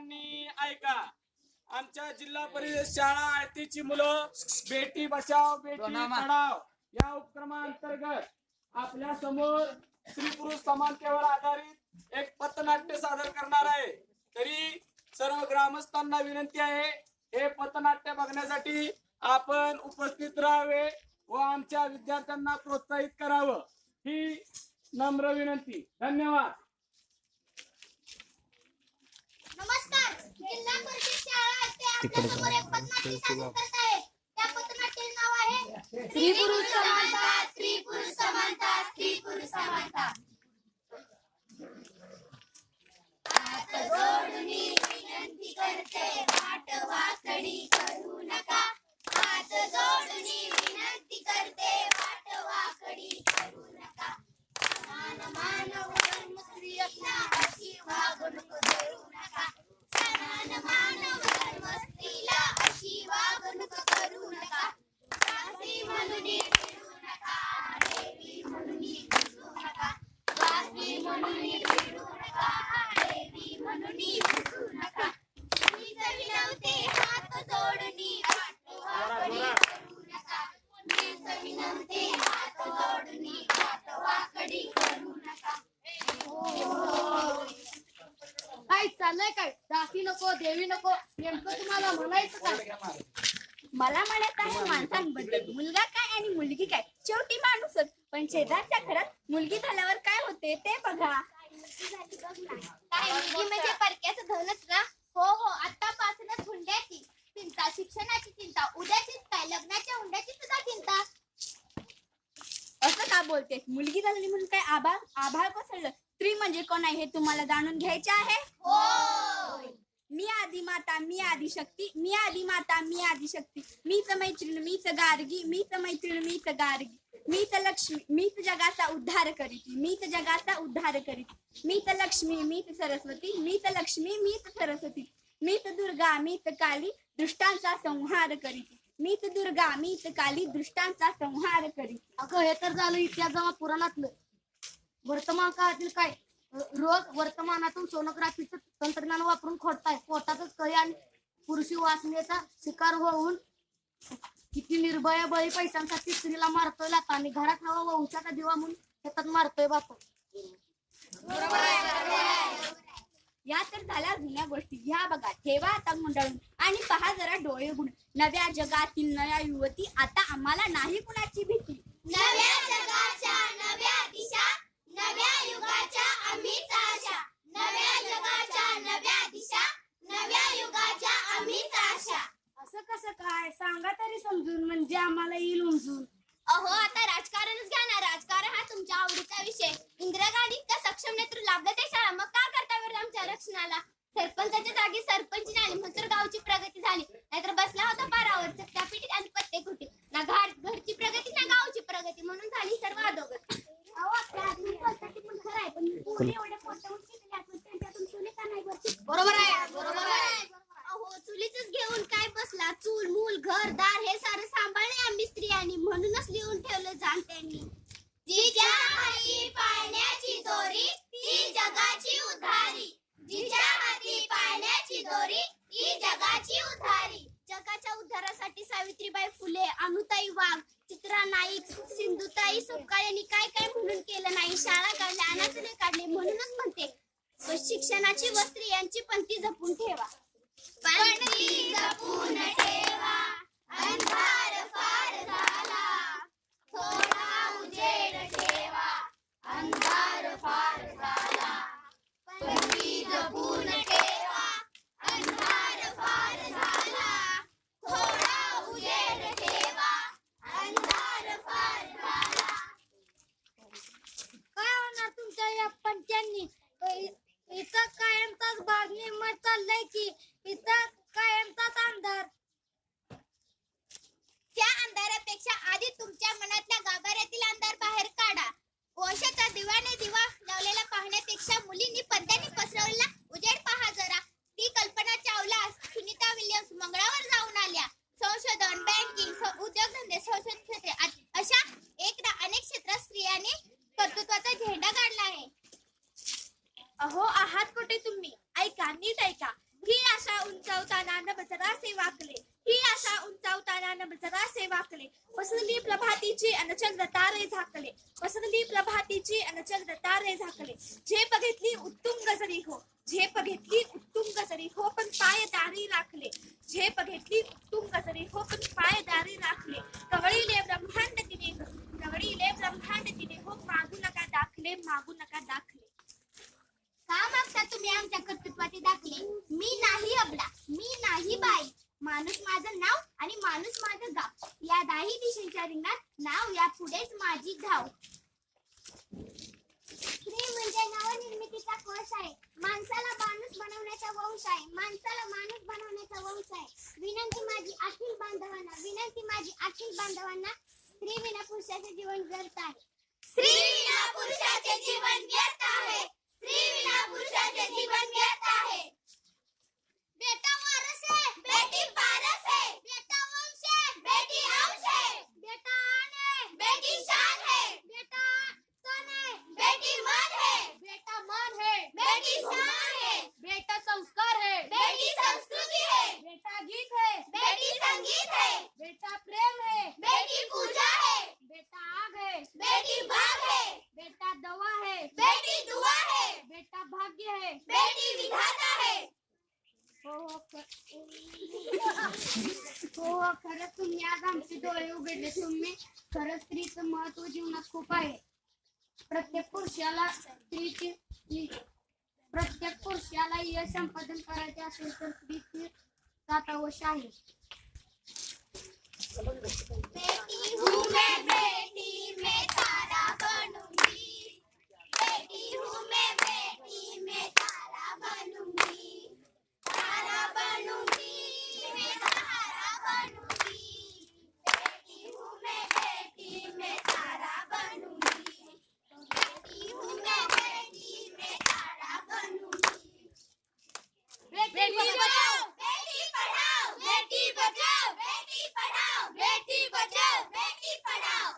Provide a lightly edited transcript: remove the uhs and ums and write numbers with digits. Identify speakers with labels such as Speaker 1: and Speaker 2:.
Speaker 1: सर्वांनी ऐका. आमच्या जिल्हा परिषद शाळा आरतीची मुलं बेटी बचाव बेटी पढाव या उपक्रमांतर्गत आपल्या समोर स्त्री पुरुष समानतेवर आधारित एक पथनाट्य सादर करणार आहे. तरी सर्व ग्रामस्थांना विनंती आहे, हे पथनाट्य बघण्यासाठी आपण उपस्थित राहावे व आमच्या विद्यार्थ्यांना प्रोत्साहित करावं, ही नम्र विनंती. धन्यवाद.
Speaker 2: नमस्कार. जिल्हा परिषद शाळा आरती आपल्या समोर एक पथनाट्य सादर करत आहे. त्या पथनाट्याचे नाव आहे स्त्री पुरुष समानता, स्त्री पुरुष समानता, स्त्री पुरुष समानता. हात जोडून विनंती करते, वाट वाकडी करू नका. हात जोडून विनंती करते, वाट वाकडी करू नका. समान मानव धर्म स्त्रियांना अशी वागणूक देऊ नका. समान मानव धर्म स्त्रीला अशी वागणूक करू नका. दासी म्हणून फिरू नका, देवी म्हणून दिसू नका. दासी म्हणून फिरू नका, देवी म्हणून दिसू नका. मीच विनवते हात जोडून, वाट वाकडी करू नका. मीच विनवते हात जोडून, वाट वाकडी करू नका.
Speaker 3: काय चाललंय? काय दासी नको, देवी नको, नेमकं तुम्हाला म्हणायचं काय?
Speaker 2: मला म्हणत आहे माणसांबद्दल, मुलगा काय आणि मुलगी काय, शेवटी माणूसच. पण शेजारच्या घरात मुलगी झाल्यावर काय होते ते बघा. काय मुलगी म्हणजे परक्याचं धनच ना? हो हो, आतापासूनच हुंड्याची चिंता, शिक्षणाची चिंता, उद्याचीच काय लग्नाच्या हुंड्याची सुद्धा चिंता. असं का बोलतेस? मुलगी झाली म्हणून काय आभाळ कोसळलं? स्त्री म्हणजे कोण आहे हे तुम्हाला जाणून घ्यायचे आहे? हो. मी आदी माता, मी आदी शक्ती, मी आदी माता, मी आदी शक्ती. मीच मैत्रीण, मीच गार्गी, मीच मैत्रीण, मीच गार्गी. मीच लक्ष्मी, मीच जगाचा उद्धार करीती, मीच जगाचा उद्धार करीती. मीच लक्ष्मी, मीच सरस्वती, मीच लक्ष्मी, मीच सरस्वती. मीच दुर्गा, मीच काली, दुष्टांचा संहार करीती. मीच दुर्गा, मीच काली, दुष्टांचा संहार करीती.
Speaker 3: अगं, हे तर झालं इतिहास पुराणातलं. वर्तमान काळातील काय? रोज वर्तमानातून सोनोग्राफीचं तंत्रज्ञान वापरून खोडताय. पोटातच कळी आणि पुरुषी वासनेचा शिकार होऊन किती निर्भय बळी पैशांसाठी स्त्रीला मारतोय लाथा, आणि घरात हवा वंशाचा दिवा म्हणून शेतात मारतोय बाप.
Speaker 2: या तर झाल्या जुन्या गोष्टी. ह्या बघा, ठेवा आता गुंडाळून आणि पहा जरा डोळे उघडून. नव्या जगातील नव्या युवती, आता आम्हाला नाही कुणाची भीती. नव्या जगाच्या नव्या दिशा, नव्या युगाच्या आम्हीच आशा. नव्या जगाच्या नव्या दिशा, नव्या युगाच्या आम्हीच आशा.
Speaker 3: असं कसं काय? सांगा तरी समजून, म्हणजे आम्हाला येईल उमजून.
Speaker 2: अहो, आता राजकारणच घ्या ना. राजकारण हा तुमच्या आवडीचा विषय. इंदिरा गांधींचा सक्षम नेतृत्व लाभलं ते शाळा, मग का करता बरं आमच्या आरक्षणाला? सरपंचाच्या जागी सरपंच झाली, मग तर गावची प्रगती झाली. नाहीतर बसला होता पारावर चक्कापिटी आणि पत्ते कुठे. ना घरची प्रगती ना गावची प्रगती, म्हणून झाली सर्व अधोगत. अहो, आपल्या आधुनिक पद्धती पण खरं आहे, पण पोरी एवढ्या पोटावर शिकल्या, पण त्यांच्यातून चुली का नाही बसली?
Speaker 3: बरोबर आहे, बरोबर आहे.
Speaker 2: अहो, चुलीच घेऊन काय बसला? चूल मूल घर दार हे सारं सांभाळले आम्ही स्त्रियांनी, म्हणूनच लिहून ठेवलं जाणत्यांनी. जिच्या हाती पाण्याची दोरी, ती जगाची उधारी. जिच्या हाती पाण्याची दोरी, ती जगाची उधारी. जगाच्या उद्धारासाठी सावित्रीबाई फुले, अनुताई वाघ, चित्रा नाईक, सिंधुताई सपकाळ यांनी काय काय म्हणून केलं नाही. शाळा काढल्या, अनाथालय काढले, म्हणूनच म्हणते शिक्षणाची व स्त्रियांची पंथी जपून ठेवा. पंथी जपून ठेवा, अंधार फार झाला. थोडा उजेड ठेवा, अंधार फार झाला. पंथी जपून ठेवा, अंधार फार झाला. थोडा उजेड ठेवा, अंधार फार झाला.
Speaker 3: काय होणार तुमच्या या पंचांनी? इथं कायमचाच भाग निम्मत चाललंय की इथं कायमचाच अंधार.
Speaker 2: त्या अंधारापेक्षा आधी तुमच्या मनातल्या गाभाऱ्यातील अंधार बाहेर काढा. कोशाच्या दिव्याने दिवा लावलेला पाहण्यापेक्षा मुलींनी पडद्याने पसरवलेला उजेड पहा जरा. ती कल्पना चावला, सुनीता विल्यम्स मंगळावर जाऊन आल्या. संशोधन, बँकिंग, उद्योगधंदे, संशोधन क्षेत्रे अशा अनेक क्षेत्रात स्त्रियांनी कर्तृत्वाचा झेंडा काढला आहे.
Speaker 3: अहो, आहात कुठे तुम्ही? ऐका, नीट ऐका.
Speaker 2: ही आशा उंचावताना नभ जरासे वाकले, ही आशा उंचावताना नभ जरासे वाकले. पसरली प्रभातीची अनचंद्र तारे झाकले, पसरली प्रभातीची अनचंद्र तारे झाकले. झेप घेतली उत्तुंग जरी हो, झेप घेतली उत्तुंग जरी हो, पण पायदारी राखले. झेप घेतली उत्तुंग जरी हो, पण पायदारी राखले. कवळीले ब्रह्मांड तिने, कवळीले ब्रह्मांड तिने हो, मागू नका दाखले, मागू नका दाखले. का मागता तुम्ही आमच्या कर्तृत्वाचे दाखले? मी नाही अबला, मी नाही बाई, माणूस माझं नाव आणि माणूस माझं गाव. या दाही दिशेच्या रिंगणात नाव या पुढेच माझी धाव. स्त्री म्हणजे नवनिर्मितीचा कोश आहे, माणसाला माणूस बनवण्याचा वंश आहे, माणसाला माणूस बनवण्याचा वंश आहे. विनंती माझी अखिल बांधवांना, विनंती माझी अखिल बांधवांना, स्त्री विना पुरुषाचे जीवन व्यर्थ आहे. स्त्री विना पुरुषाचे जीवन व्यर्थ आहे, स्त्री विना पुरुषाचे जीवन व्यर्थ आहे. बेटा वारस है, बेटी पारस है, बेटा वंश है, बेटी अंश है, बेटा आन है, बेटी शान है, बेटा तन है, बेटी मन है,
Speaker 3: बेटा मान है,
Speaker 2: बेटी सम्मान है,
Speaker 3: बेटा संस्कार है,
Speaker 2: बेटी संस्कृति है,
Speaker 3: बेटा गीत है,
Speaker 2: बेटी संगीत है,
Speaker 3: बेटा प्रेम है,
Speaker 2: बेटी पूजा है,
Speaker 3: बेटा आग है,
Speaker 2: बेटी बाग है,
Speaker 3: बेटा दवा है,
Speaker 2: बेटी दुआ है,
Speaker 3: बेटा भाग्य है.
Speaker 2: बेटी विधाता है.
Speaker 3: हो खरंच तुम्ही आज आमचे डोळे उघडले. तुम्ही खरंच स्त्रीचं महत्व जीवनात खूप आहे. प्रत्येक पुरुषाला यश संपादन करायचे असेल तर स्त्रीची साथ अवश्य आहे.
Speaker 2: बेटी हूँ मैं, बेटी मैं तारा बनूंगी, बेटी हूँ मैं, बेटी मैं तारा बनूंगी, तारा बनूंगी, मैं सहारा बनूंगी. बेटी हूँ मैं, बेटी मैं तारा बनूंगी, बेटी हूँ मैं, बेटी मैं तारा बनूंगी. बेटी बचाओ, बेटी पढ़ाओ, बेटी बचाओ, बेटी पढ़ाओ, बेटी बचाओ, बेटी पढ़ाओ.